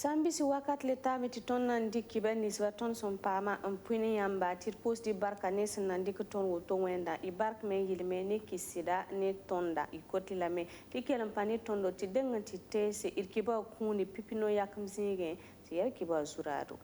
Sambisi wakat leta meti ton nandi kiba nisba ton son pama ampuni yamba tir post di barka nes nandi ton woto wenda i bark me yilme ne kisida ne tonda i koti lame ikelam pani tondo ti denganti tese irkiba kuni pipino yakam zinge ti yer kiba zurado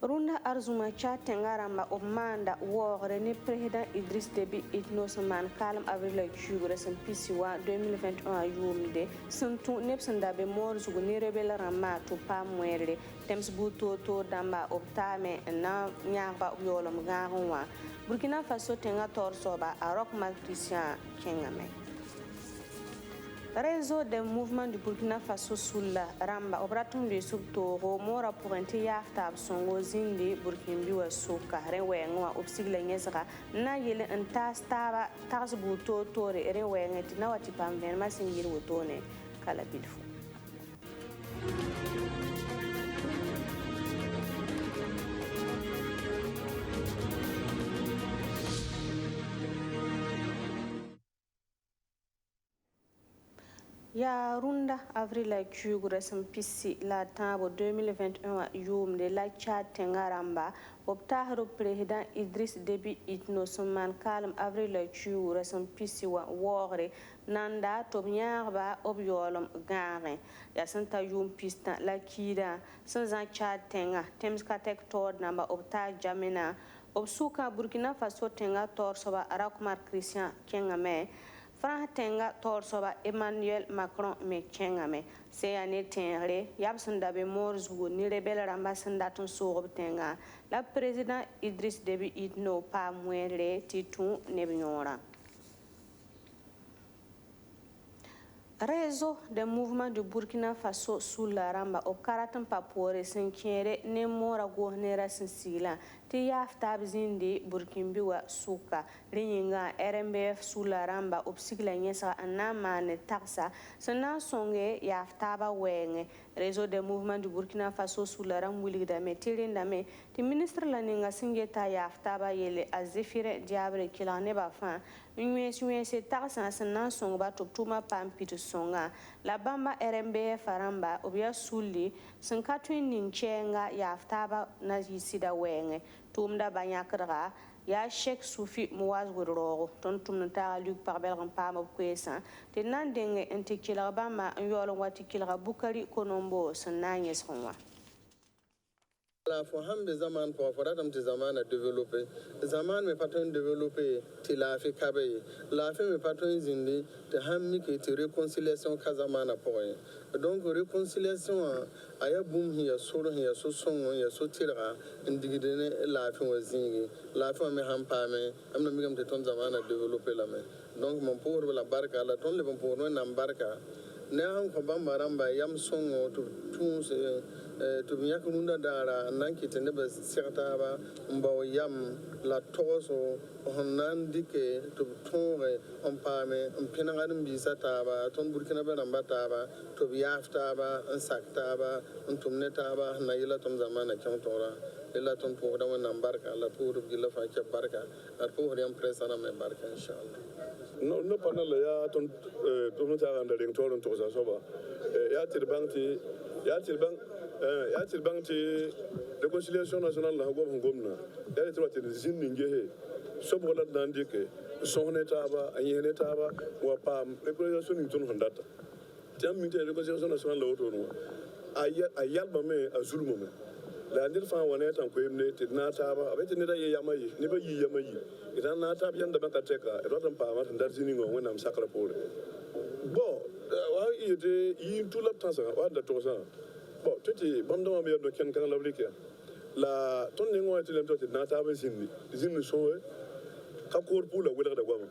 Runda arzuma cha tengaramba obmanda wogre ni président Idriss Déby Itnosman kalm avril chugre san pisiwa 2021 yumde santu nepsanda be morzugo ni rebel rama to pa muerle tems buto to damba obtame na nyaba yolom garonwa Burkina Faso tenga torsoba arok mal Christian Kengame Réseau des mouvements du Burkina Faso Soula Ramba Obratum de Subtoro Mora pour un théâtre songo zindi Burkimbi wa Soka Rewenga obsigla nyezra na yele entas taba tasbuto tore rewenga tina watipam venma singir wotone kala bilfu Ya runda avril chugre sam pisi la tabo 2021 yumde la chat tengaramba optahro président Idriss Déby Itnosman kalm avril chugre sam pisi wa wogre nanda to nyarba obyolom gare ya santa yum pista la kida sanza chat tenga tems katek tord namba opta jamena obsuka Burkina Faso tenga torsoba arakumar Christian Kengame France tenga torsoba Emmanuel Macron me kengame se ane tenre yabsanda be morzu ni rebel rambasanda ton sogob tenga la président Idriss Déby Itno pa muere titu nebignora Réseau des mouvements du Burkina Faso sous la ramba au karatam papore senkere ne mora gohnera sensila ti yaftab zindi Burkimbi wa suka rinyinga RMBF sous la ramba obsigla nyesa anama ne taxa sana songe yaftaba wenge Réseau des mouvements du Burkina Faso sous la ramba wiligda me tirinda me ti ministre la ninga singeta yaftaba yele azefire diabre kilane ba fa Unwese taxa sana songa tuma pampito songa la bamba RMBF faramba obia suli sankatwin ninchenga yaftaba na yisida wenge tumda banyakra ya Sheikh Soufi Mouaz Wuroro ton tumnta Luc Parbel pam kwesa te nandenge entikila bamba yolo watikila Bukari Konombo sananye sonwa La faham de zaman pour faratam de zaman a développé zaman me patron développé til la fi kabe la fi me patron zindi te hammi ke te réconciliation kazamana pour donc réconciliation aya boum hiya soro hiya so songo ya so tira indigidene la fi wazingi la fi me hampame amna migam te ton zaman a développé la me donc mon pour la barka la ton le bon pour no nam barka ne han ko bambaramba yam songo tout to biya kununda dara nan kitene ba sertaba mbaw yam la toso honnan dike to tonre on pame on pinangadum bisataba ton burkina ba nambata to biyaftaba on saktaba on tumnetaba na yila ton zamana kantora illa ton pour da wannan barka la pour gila fa ke barka ar pour yam presana me barka inshallah no panel ya ton tumneta anda ring toron to za soba ya tirbanti réconciliation nationale la gomna ya ti wati zin ninge so bola dandike sohne taba anyene taba wa pam réconciliation ni ton hondata tiam mi te réconciliation nationale la auto no ayal ba me azulmo me la ndir fa wona tan ko yemne ti na taba abete ne da yamayi ne ba yi yamayi idan na taba yanda baka teka e rotan pa ma ndar zini ngo wona am sakra pole bon wa ide yi tout le temps ça wa da to ça bon tuti bamdama be do ken kan labrike la ton ne ngoti lem toti na taba zini so ka kor pula wala da gwam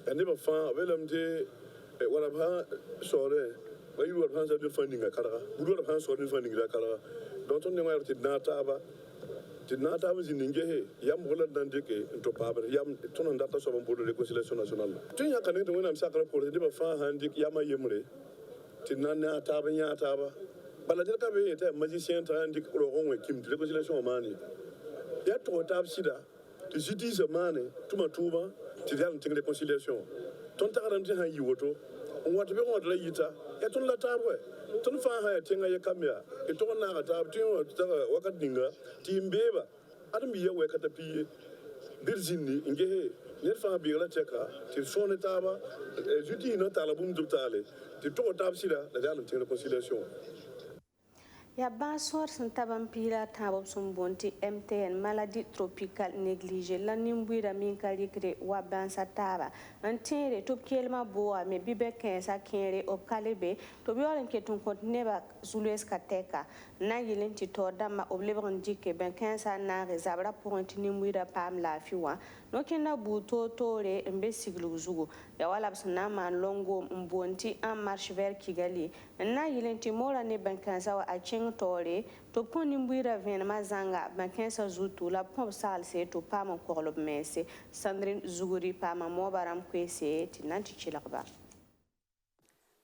ande ba fa belam te wala ba sore ba yi wala sa de funding kala bu do ba so de funding da kala don ton ne ngoti na taba zini ngehe yam wala dan deke to pabar yam ton ndata so bon pour réconciliation nationale tin ya kan ne wona am sakra pour de ba fa handik yama yemre tinna na taba nya taba Baladel ka be eta magicien ta andi ko ronwe kim réconciliation mani. Ya to tab sida. Tu cities mani tuma tuba ti dal tin réconciliation. Ton ta garanti ha yiwoto. On wat be on la yita. Ya ton la tabwe. Ton fa ha ya tinga ya kamya. E to na ga tab tin wakat dinga ti mbeba. Adam biya we kata pi Virginie ingehe net fa bi la cheka ti sone taba juti no tala bum dubtale ti to tab sida la dal tin réconciliation. Ya basor sun taban pila tabab sun bonti MTN maladie tropicale négligée la nimbuira min kalikre wa bansa taba antere to kelma boa me bibe kensa kere op kalebe to biolen ketun kont neba zules kateka na yilenti to dama oblebron dike ben kensa na rezabra point nimbuira pam la fiwa no kenda buto tore mbe siglu zugo ya wala bsna man longo mbonti en marche vers Kigali na yilenti mora ne ben kensa wa tore to poni mbuira venema zanga bankensa zutu la pom salse to pama korlob mese Sandrine Zuguri pama mobaram kwese tinanti chilakba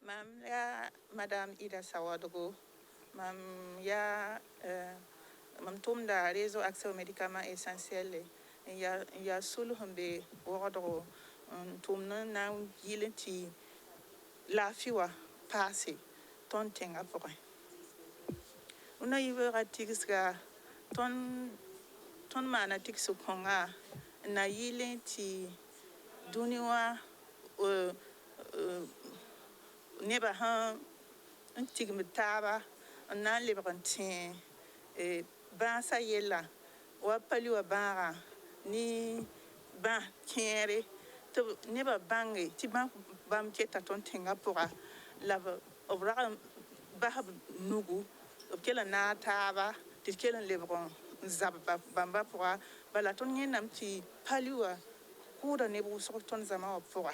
mam ya madame Ida Sawadogo mam ya mam tumda réseau accès aux médicaments essentiels ya sulu hambe wodro tumna na yilenti la fiwa passé ton tenga pour una yivera tigsga ton mana tigsu konga na yilenti duniwa neba han tigmitaba na lebrantin ba sa yella wa pali wa bara ni ba kere to neba bangi ti bam keta ton tenga pora la obra ba nugu kela na taba ti kela lebron zabba bamba pora bala ton yenam ti paliwa kuda ne bu so ton zama pora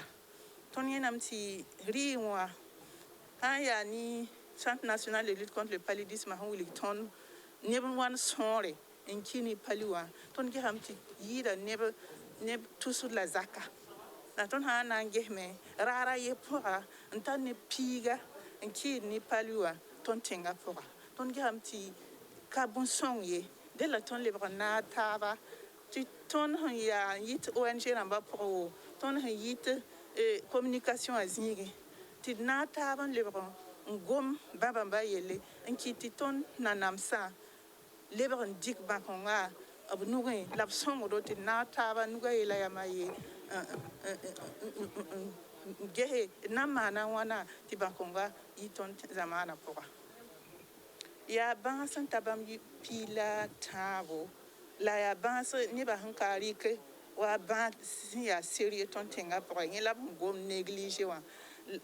ton yenam ti riwa haya ni Centre national de lutte contre le paludisme ha wili ton nebon wan sore en kini paliwa ton ge ham ti yida neb tusu la zaka na ton ha na ngehme rara ye pora ntan ne piga en kini paliwa ton tenga pora ton gam ti kabun songye de la ton lebra na taba ti ton ya yit ONG namba pro ton yit communication azige ti na taba lebra ngom baba yele en kiti ton na namsa lebra dik ba konga abu nuge lab songo do ti na taba nuga yela ya maye gehe na mana wana ti ba konga yiton zamana pora ya bansan tabam pila tabo la ya bans ni ba hankari ke wa ban ya sérieux ton tenga pour rien la gom négligé wa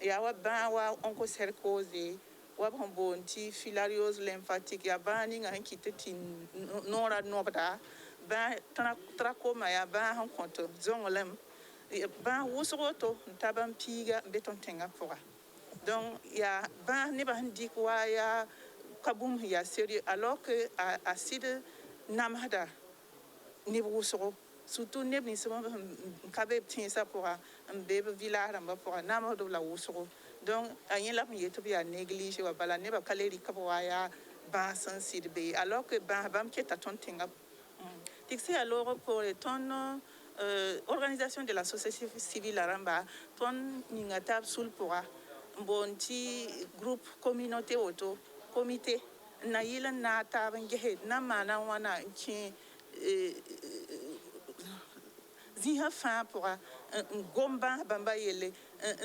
ya wa ban wa onchocercose wa bon ti filariose lymphatique ya ban ni ngan kitati nora nobda ba trachoma ya ban han compte zongolem ban wusroto tabam piga beton tenga pour donc ya ban ni ba handik wa ya kabum ya sérieux alors que acide namada nibusoro surtout nebni sama kabe tinsa pour un bébé village amba pour namado la wusoro donc ayen la yeto bi a négligé wa bala neba kaleri kabwa ya ba sensible alors que bam qui est ton tinga tixé alors pour ton organisation de la société civile aramba ton ningata sul pour bonti groupe communauté auto comité na yila na taban gehe na mana wana ki ziha fa pour gomba bamba yele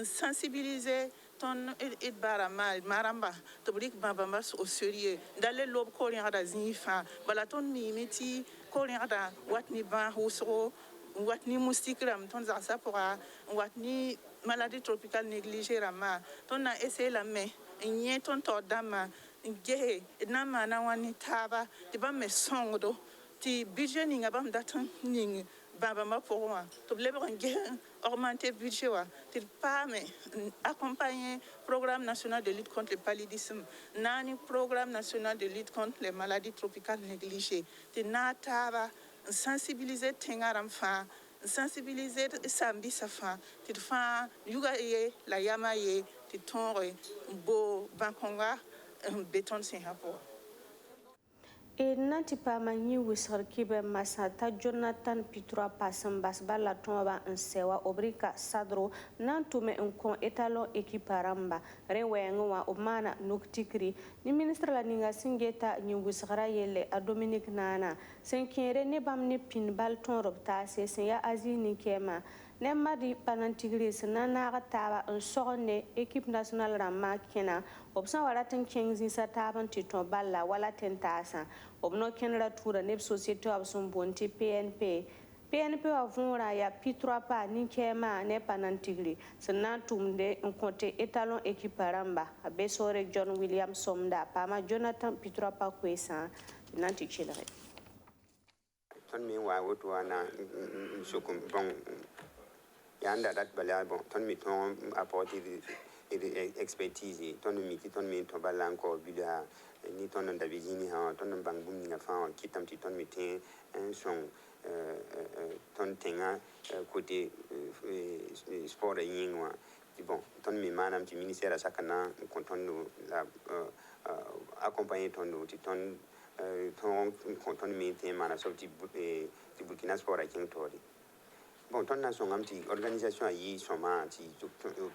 sensibiliser ton et barama maramba to brik bamba au sérieux d'aller lob korin ada zifa bala ton mimiti korin ada watni ba husro watni moustikram ton za sa pour watni maladie tropicale négligée rama ton na essayer la main nye ton to dama gehe na mana wani taba ti ba me songdo ti budget ni ngabam datan ning baba ma pour moi to blebe nge augmenter budget wa ti pas me accompagner programme national de lutte contre le paludisme nani programme national de lutte contre les maladies tropicales négligées ti na taba sensibiliser tengaram fa sensibiliser sambi safa ti fa yuga ye la yama ye ti tonre bo bankonga beton sin hapo e nanti pa manyi wisar kibe masata Jonathan Pitura pasan basbala tomba nsewa obrika sadro nantume nkon etalon ekiparamba rewenwa omana noktikri ni ministre la ninga singeta nyi wisara yele a Dominique Nana senkere ne bam ne pinbal ton robta se ya azini kema ne madi panantigri sanana taba en sorne équipe nationale ramma kena opsan wala tan kengzi sa taban titon balla wala tentasa obno kenra tura ne société abson bonti PNP wa vunra ya P3 pa ni kema ne panantigri sanna tumde en côté étalon équipe ramba abesore John William Somda pama Jonathan P3 pa kwesa nanti chilere ton mi wa woto wana sokum bon yanda dat bala bon ton mi ton apporter de expertise ton mi ton mi to bala encore bila ni ton d'abizini ha ton bangum ni fa kitam ti ton mi ten un son ton tenga côté sport yingwa bon ton mi manam ti ministère à sakana konton la accompagner ton ti ton ton mi ten mana so ti Burkina sport à king tori bon ton nation amti organisation yi soma ti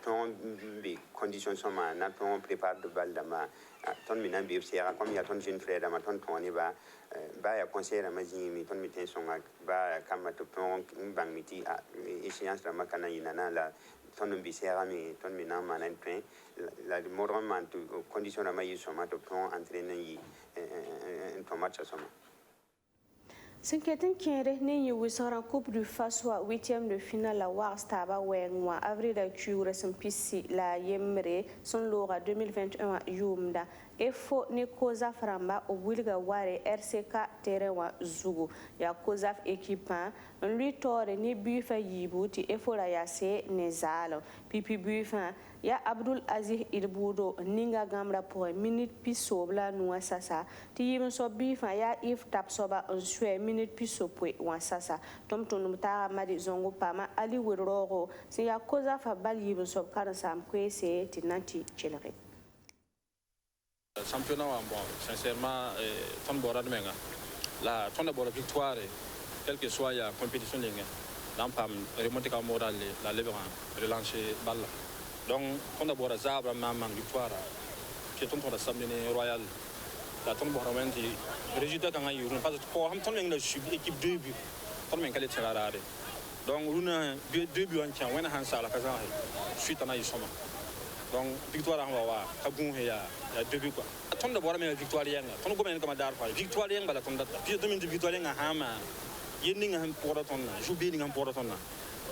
ton be conditions soma na ton prépare de balle dama ton minan be FCA comme ya ton jeune frère dama ton ne ba ya conseiller ma jimi ton mitin songa ba kama to ton bang miti échéance dama kana yinana la ton be sera mi ton minan manan train la morement conditions dama yi soma to ton entraîner yi ton match soma Sinketin kere ne yi wisara Coupe du Faswa 8e de finale la Warstaba Wengwa avril da Cure Simpisi la Yemre son lora 2021 Yumda efo ne Koza Framba o Wilga Ware RCK Terewa Zugu ya Koza équipement lui tore ne bufa yibuti efo la yase ne zalo pipi bufa ya Abdul Aziz Irbudo ninga gamra pour minute pisobla nuwa sasa ti yim so bifa ya if tap soba on swe minute pisopwe wan sasa tom tonum ta madi zongo pama ali wiroro si ya Koza fa bal yim so kan sam kwese ti nanti chelere championnat wa bon sincèrement ton bora de menga la ton bora victoire quel que soit la compétition linga dans pam remonter comme moral la lever relancer balle donc ton bora zabra man victoire qui ton pour l'Assemblée royale la ton bora menti résultat quand il pas pour ham ton menga subi équipe 2 buts ton menga les tirare donc luna 2 buts en tient wena han sala kaza suite na yisoma donc victoire en wa kabun ya 2 buts quoi ton de bora mais victoire yanga ton go men comme dar fa victoire yanga la ton data puis domaine de victoire yanga hama yening han pora ton na jou be ning pora ton na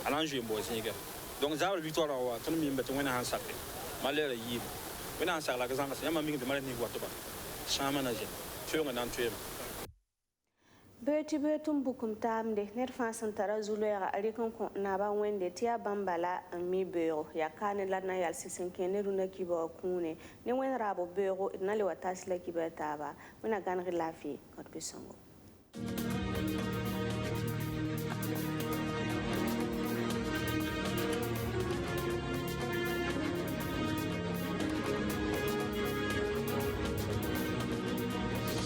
alan jouer bo siniga donc zabra victoire wa ton mi mbete wena han sakre malere yi wena han sakla kazanga yama mi de male ni wato ba chama na je tuyo nan tuyo Beti betum bukum tamde nerfa santara zulera alikon ko naba wende tia bambala mi bero ya kane la na yal sisenkene runa kibo kune ne wen rabo bero na le watas la kibeta ba wona gan rilafi kot bisongo